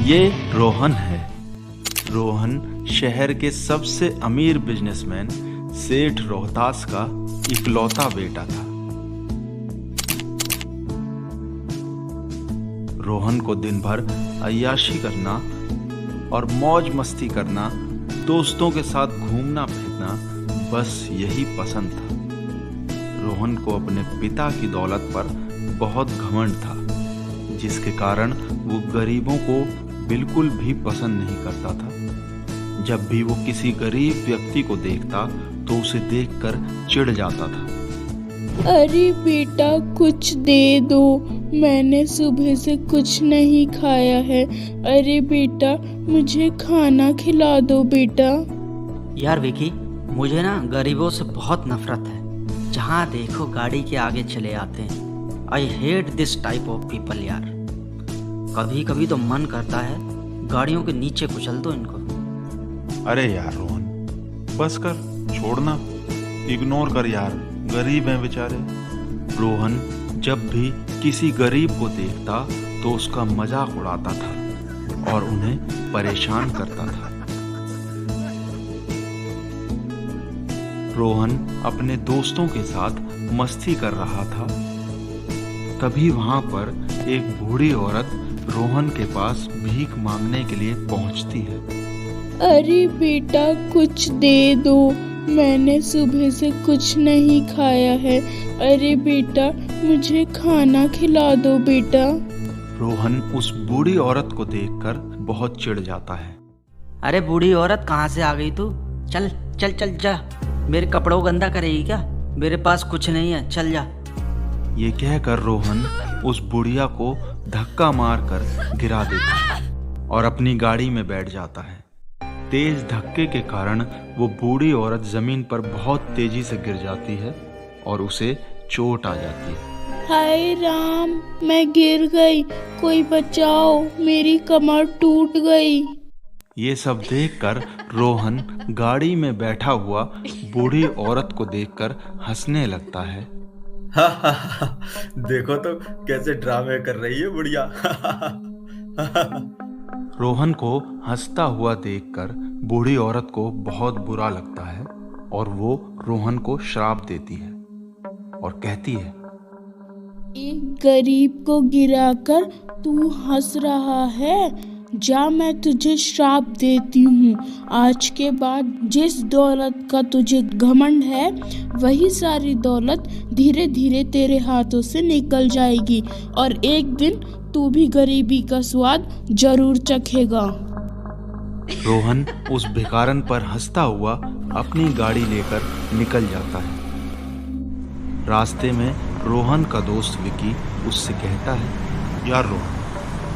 ये रोहन है। रोहन शहर के सबसे अमीर बिजनेसमैन सेठ रोहतास का इकलौता बेटा था। रोहन को दिन भर अय्याशी करना और मौज मस्ती करना, दोस्तों के साथ घूमना फिरना, बस यही पसंद था। रोहन को अपने पिता की दौलत पर बहुत घमंड था, जिसके कारण वो गरीबों को बिल्कुल भी पसंद नहीं करता था। जब भी वो किसी गरीब व्यक्ति को देखता तो उसे देखकर चिढ़ जाता था। अरे बेटा कुछ दे दो, मैंने सुबह से कुछ नहीं खाया है। अरे बेटा मुझे खाना खिला दो बेटा। यार विकी, मुझे ना गरीबों से बहुत नफरत है। जहाँ देखो गाड़ी के आगे चले आते हैं। I hate this type of people यार। कभी कभी तो मन करता है गाड़ियों के नीचे कुचल दो इनको। अरे यार रोहन, बस कर, छोड़ना, इग्नोर कर यार, गरीब हैं बेचारे। रोहन जब भी किसी गरीब को देखता तो उसका मजाक उड़ाता था और उन्हें परेशान करता था। रोहन अपने दोस्तों के साथ मस्ती कर रहा था। तभी वहां पर एक बूढ़ी औरत रोहन के पास भीख मांगने के लिए पहुंचती है। अरे बेटा कुछ दे दो, मैंने सुबह से कुछ नहीं खाया है। अरे बेटा मुझे खाना खिला दो बेटा। रोहन उस बूढ़ी औरत को देखकर बहुत चिढ़ जाता है। अरे बूढ़ी औरत, कहाँ से आ गई तू? चल चल चल जा, मेरे कपड़ों को गंदा करेगी क्या? मेरे पास कुछ नहीं है, चल जा। ये कहकर रोहन उस बुढ़िया को धक्का मारकर गिरा देता है और अपनी गाड़ी में बैठ जाता है। तेज धक्के के कारण वो बूढ़ी औरत जमीन पर बहुत तेजी से गिर जाती है और उसे चोट आ जाती है। हाय राम, मैं गिर गई, कोई बचाओ, मेरी कमर टूट गई। ये सब देखकर रोहन गाड़ी में बैठा हुआ बूढ़ी औरत को देखकर हंसने लगता है। देखो तो कैसे ड्रामे कर रही है बुढ़िया। रोहन को हंसता हुआ देखकर बूढ़ी औरत को बहुत बुरा लगता है और वो रोहन को श्राप देती है और कहती है, एक गरीब को गिराकर तू हंस रहा है? जा, मैं तुझे श्राप देती हूँ। आज के बाद जिस दौलत का तुझे घमंड है वही सारी दौलत धीरे धीरे तेरे हाथों से निकल जाएगी और एक दिन तू भी गरीबी का स्वाद जरूर चखेगा। रोहन उस भिखारन पर हंसता हुआ अपनी गाड़ी लेकर निकल जाता है। रास्ते में रोहन का दोस्त विकी उससे कहता है, यार रोहन,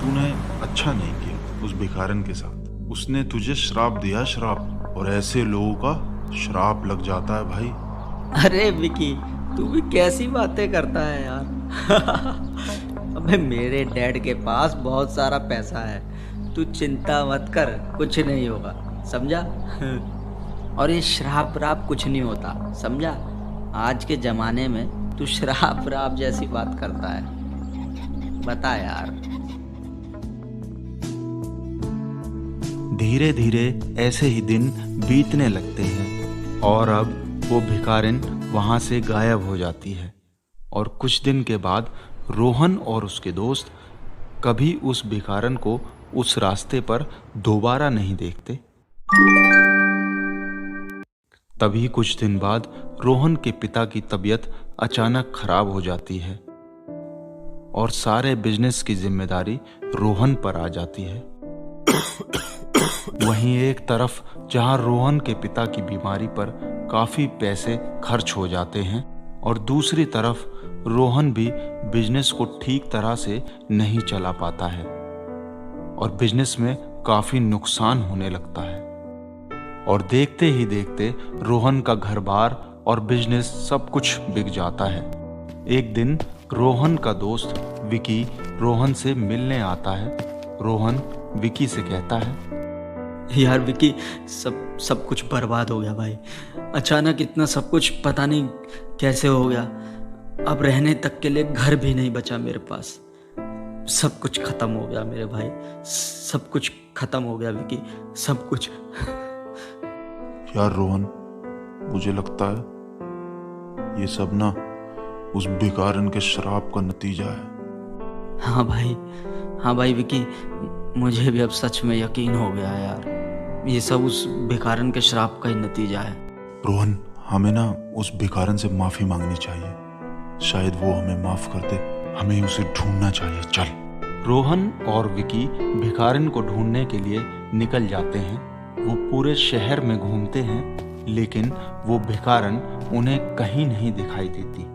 तूने अच्छा नहीं किया उस भिखारन के साथ। उसने तुझे श्राप दिया, श्राप, और ऐसे लोगों का श्राप लग जाता है भाई। अरे विकी, तू भी कैसी बातें करता है यार। अबे मेरे डैड के पास बहुत सारा पैसा है, तू चिंता मत कर, कुछ नहीं होगा, समझा? और ये श्राप व्राप कुछ नहीं होता, समझा? आज के जमाने में तू श्राप व्राप जैसी बात करता है, बता यार। धीरे धीरे ऐसे ही दिन बीतने लगते हैं और अब वो भिखारिन वहां से गायब हो जाती है और कुछ दिन के बाद रोहन और उसके दोस्त कभी उस भिखारन को उस रास्ते पर दोबारा नहीं देखते। तभी कुछ दिन बाद रोहन के पिता की तबीयत अचानक खराब हो जाती है और सारे बिजनेस की जिम्मेदारी रोहन पर आ जाती है। वहीं एक तरफ जहां रोहन के पिता की बीमारी पर काफी पैसे खर्च हो जाते हैं और दूसरी तरफ रोहन भी बिजनेस को ठीक तरह से नहीं चला पाता है और बिजनेस में काफी नुकसान होने लगता है और देखते ही देखते रोहन का घर बार और बिजनेस सब कुछ बिक जाता है। एक दिन रोहन का दोस्त विकी रोहन से मिलने आता है। रोहन विकी से कहता है, यार विकी, सब कुछ बर्बाद हो गया भाई। अचानक इतना सब कुछ पता नहीं कैसे हो गया। अब रहने तक के लिए घर भी नहीं बचा मेरे पास। सब कुछ खत्म हो गया मेरे भाई, सब कुछ खत्म हो गया विकी, सब कुछ। यार रोहन, मुझे लगता है ये सब ना उस भिखारन के श्राप का नतीजा है। हाँ भाई विकी, मुझे भी अब सच में यकीन हो गया है यार, ये सब उस भिखारन के श्राप का ही नतीजा है। रोहन, हमें ना उस भिखारन से माफी मांगनी चाहिए, शायद वो हमें माफ कर दे। हमें उसे ढूंढना चाहिए, चल। रोहन और विकी भिखारन को ढूंढने के लिए निकल जाते हैं। वो पूरे शहर में घूमते हैं, लेकिन वो भिखारन उन्हें कहीं नहीं दिखाई देती।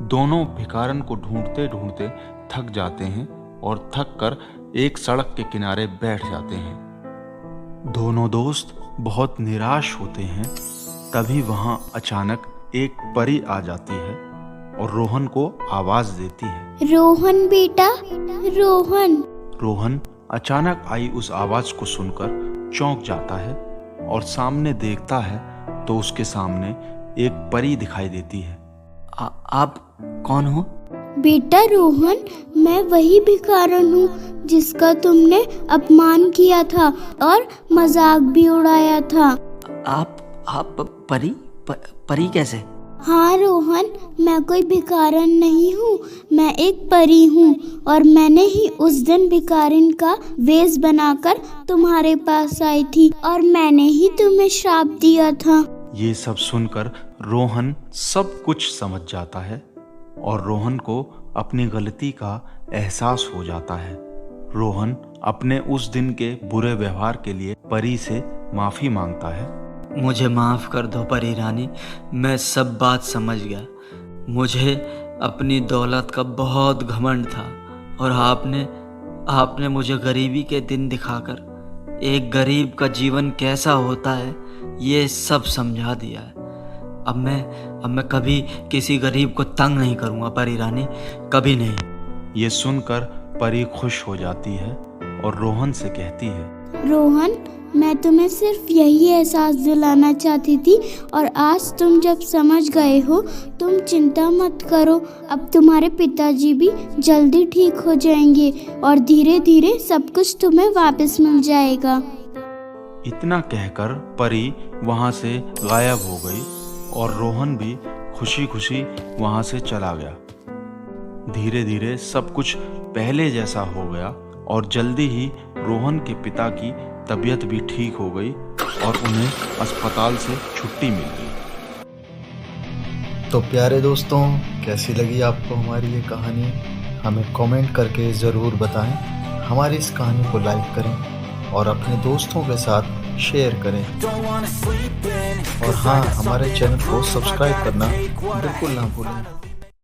दोनों भिखारन को ढूंढते ढूंढते थक जाते हैं और थक कर एक सड़क के किनारे बैठ जाते हैं। दोनों दोस्त बहुत निराश होते हैं। तभी वहां अचानक एक परी आ जाती है और रोहन को आवाज देती है, रोहन बेटा, रोहन। रोहन अचानक आई उस आवाज को सुनकर चौंक जाता है और सामने देखता है तो उसके सामने एक परी दिखाई देती है। आप कौन हो? बेटा रोहन, मैं वही भिखारन हूँ जिसका तुमने अपमान किया था और मजाक भी उड़ाया था। आप परी कैसे? हाँ रोहन, मैं कोई भिखारन नहीं हूँ, मैं एक परी हूँ और मैंने ही उस दिन भिखारिन का वेश बनाकर तुम्हारे पास आई थी और मैंने ही तुम्हें श्राप दिया था। ये सब सुनकर रोहन सब कुछ समझ जाता है और रोहन को अपनी गलती का एहसास हो जाता है। रोहन अपने उस दिन के बुरे व्यवहार के लिए परी से माफी मांगता है। मुझे माफ कर दो परी रानी, मैं सब बात समझ गया। मुझे अपनी दौलत का बहुत घमंड था और आपने मुझे गरीबी के दिन दिखाकर एक गरीब का जीवन कैसा होता है ये सब समझा दिया है। अब मैं कभी किसी गरीब को तंग नहीं करूँगा परी रानी, कभी नहीं। ये सुनकर परी खुश हो जाती है और रोहन से कहती है, रोहन, मैं तुम्हें सिर्फ यही एहसास दिलाना चाहती थी और आज तुम जब समझ गए हो, तुम चिंता मत करो। अब तुम्हारे पिताजी भी जल्दी ठीक हो जाएंगे और धीरे धीरे सब कुछ तुम्हें वापस मिल जाएगा। इतना कहकर परी वहां से गायब हो गई और रोहन भी खुशी खुशी वहां से चला गया। धीरे धीरे सब कुछ पहले जैसा हो गया और जल्दी ही रोहन के पिता की तबीयत भी ठीक हो गई और उन्हें अस्पताल से छुट्टी मिल गई। तो प्यारे दोस्तों, कैसी लगी आपको हमारी ये कहानी? हमें कमेंट करके ज़रूर बताएं। हमारी इस कहानी को लाइक करें और अपने दोस्तों के साथ शेयर करें। और हाँ, हमारे चैनल को सब्सक्राइब करना बिल्कुल ना भूलें।